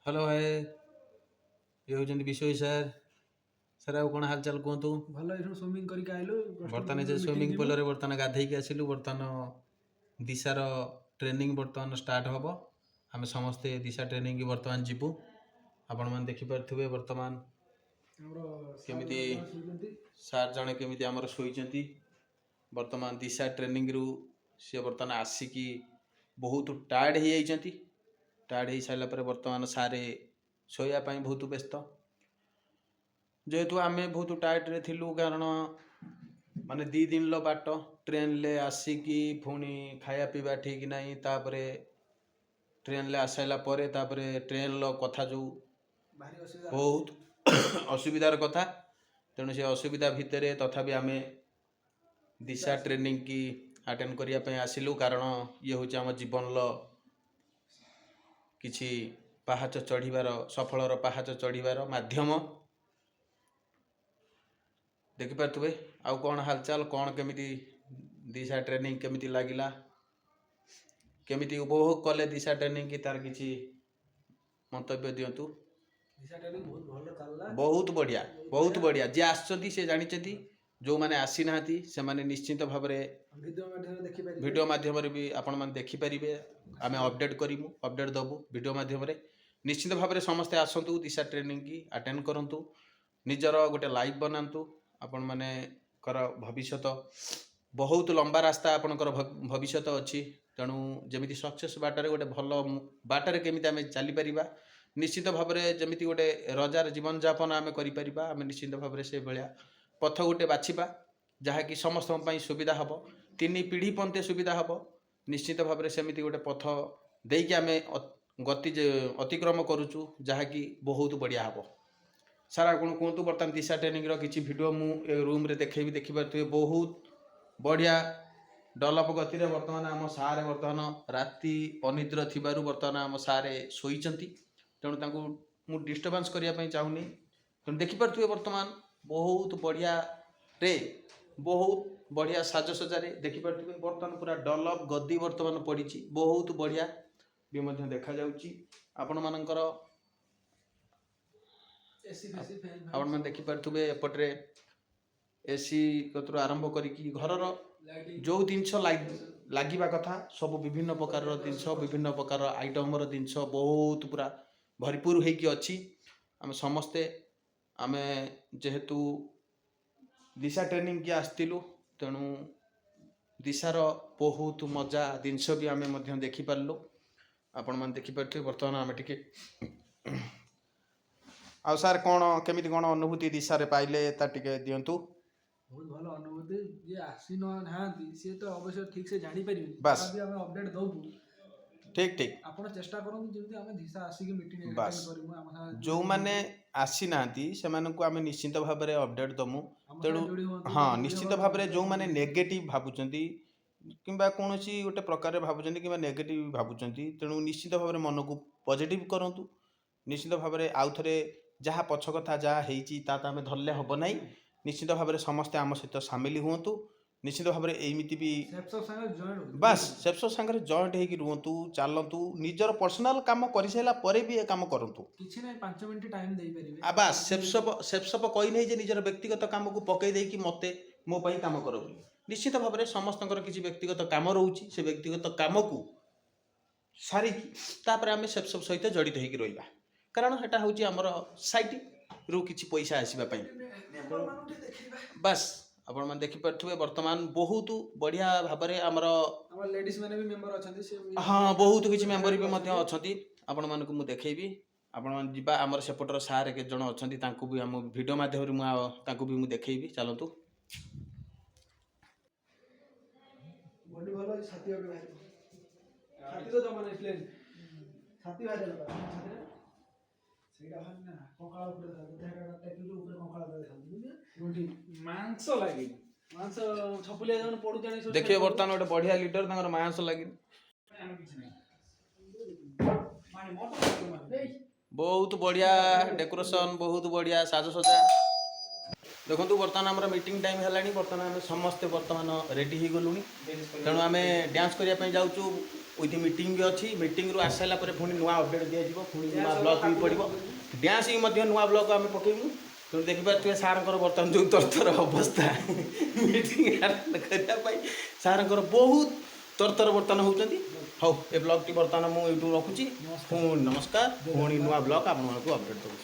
Hello hi ये होचंदी विश्व sir sir आउ कोन हालचाल कहतु भल एठु स्विमिंग करके आइलु बर्तमान जे स्विमिंग पूल रे बर्तमान गाधेई के आसिलु बर्तमान दिशार ट्रेनिंग बर्तमान स्टार्ट हबो आमे समस्ते दिशा ट्रेनिंग की बर्तमान जीवु आपण मान देखि परथुबे बर्तमान केमिति सार जणे केमिति हमर सोइचंती बर्तमान दिशा ट्रेनिंग रु से बर्तमान आसिकी बहुत टायर्ड हो जाइछंती टायर्ड हो सारा पर बर्तमान सारे शोया पाई बहुत व्यस्त जेहेतु आमे बहुत टायर्ड रे थिलु कारण माने 2 दिन लो बाट ट्रेन ले आसिकी पुणी खाया पीवा ठीक नहीं तापरे ट्रेन ले आसाइला परे तापरे ट्रेन लो कथा जो बहुत असुविधार कथा तेणु से असुविधा भितर तथापि आमे दिशा ट्रेनिंग की अटेंड करिया पे आसिलु कारण ये हूँ आम जीवन लो किछि पहाच चढ़ीबार सफलर पहाच चढ़ीबार माध्यम देखि पार्थुबे आउ कौन हालचाल कौन केमिति दिशा ट्रेनिंग केमिति लागिला केमिति उपभोग कले दिशा ट्रेनिंग की तार किछि मंतव्य दियंतु। दिशा ट्रेनिंग बहुत बढ़िया जे आछंती से जानिचंती जो माने आसी नाहंती से माने निश्चित भाव वीडियो माध्यम भी आपण माने देखि परिबे आमे अपडेट करिमु अपडेट दबु वीडियो माध्यम निश्चित भाव समस्ते आसंतु दिशा ट्रेनिंग की अटेंड करंतु निजर गोटे लाइफ बनांतु आपण माने कर भविष्यत बहुत लंबा रास्ता आपणकर भविष्य अच्छी तेणु जमी सक्सेस बाटर गोटे भल बाटर केमी आम चली पारिबा निश्चित भाव जमी गोटे रजार जीवन जापन आम करें निश्चित भाव से भाया पथ गोटे बाछिबा जहाँकि समस्त सुविधा हम 3 पीढ़ी पंते सुविधा हम निश्चित भाव सेमती गोटे पथ देकी आम गति अतिक्रम करुचु जहाँकि बहुत बढ़िया हम सारा कौन कहतु बर्तमान दिशा ट्रेनिंग किसी वीडियो मु रूम रे देखेबी देखि पारे बहुत बढ़िया डेवलप गति बर्तमान आम सारे बर्तमान राति अनिद्र थिबारु बर्तमान आम सारे शोइचंती तेणु मु डिस्टर्बांस करने चाहूनी तेणु देखिपे बर्तमान बहुत बढ़िया रे बहुत बढ़िया साजसज्जा देखिपे बर्तमान पूरा डेवलप गद्दी बर्तमान पड़ी बहुत बढ़िया भी देखा जाउची आपण मानकर आपण मैंने देखिपे एपटे एसी कतरू आरंभ करी घरर जो जिनस लगे कथा सब विभिन्न प्रकार जिनस विभिन्न प्रकार आइटम जिनस बहुत पूरा भरपूर होगी अच्छी आम समस्ते आम जेहेतु दिशा ट्रेनिंग की आसलु तेणु दिशार बहुत मजा जिनस भी आम देखिपारू आपण मैंने देखिपे बर्तमान आम टे आ सार कौन केमी कौन अनुभूति दिशा रे पाइले ता टिके दियंतु। बहुत भल अनुभूति जे आसी नाहांती से तो अवश्य ठीक से जानि परिबे बस अभी हम अपडेट दउबु ठीक ठीक आपण चेष्टा करूँ जेमती हम दिशा आसी के मीटिंग अटेंड करिमु हम जो माने आसी नांती से माने को हम निश्चित भाव रे अपडेट दमु तेणु हाँ निश्चित भाव रे जो माने नेगेटिव भाबुचंती किंबा कोनोसी गोटे प्रकार भाबुचंती किंबा नेगेटिव भाबुचंती तेणु निश्चित भाव रे मन को पॉजिटिव करंतु निश्चित भाव रे आउ थरे जहाँ पछ कथा जहाँ होती आम धरले हम ना निश्चित भाव में समस्ते आम सहित सामिल हुंतु निश्चित भाव में एमती भी बस सेप्सो सांगे जॉइंट होगी रुहतु चलतु निजर पर्सनाल काम कर सारा पर भी काम करूँ बस सेप्सप कही नहीं निजर व्यक्तिगत काम को पकई देकी मत मो काम कर निश्चित भाव में समस्त किसी व्यक्तिगत काम रोचे से व्यक्तिगत काम को सारिकी आम सेप्सप सहित जड़ित होगी रहा कारण हेटा हूँ आमर साइट रु किछि पैसा आसवाई बस आपण मैंने देखिपे बर्तमान बहुत बढ़िया भाव में आमर लेडीज मैंने भी मेंबर अच्छा हाँ बहुत किसी मेंबर भी अच्छा आपण मानक मुझे देखी आपण मैंने जीवा आमर सेपटर सारे के जन अच्छा भी आम वीडियो माध्यम भी मुझे देखी चलतु देखिए बर्तमान गोटे बढ़िया लीडर मांस लगे बहुत बढ़िया डेकोरेशन बहुत बढ़िया साजसज्जा देखो बर्तमान आम मीटिंग टाइम है बर्तमान आम समस्ते बर्तमान रेडी हो गलु तेणु आम डांस करने जाऊँ उइथ मीटिंग भी अच्छी मीटिंग रू आसाला पुणी नुआ अपडेट दिज्व पुणी नुआ ब्लॉग भी पड़ो डांस भी नुआ ब्लॉग आम पकेबू तेणु देखिपे सार बर्तमान जो तरतर अवस्था मीटिंग करने सार बहुत तरतर बर्तमान होती हाँ ए ब्लॉग टी बर्तमान मुझे यूट्यूब रखुच्छी पुणी नमस्कार पुणी नुआ ब्लॉग आपको अपडेट दूँ।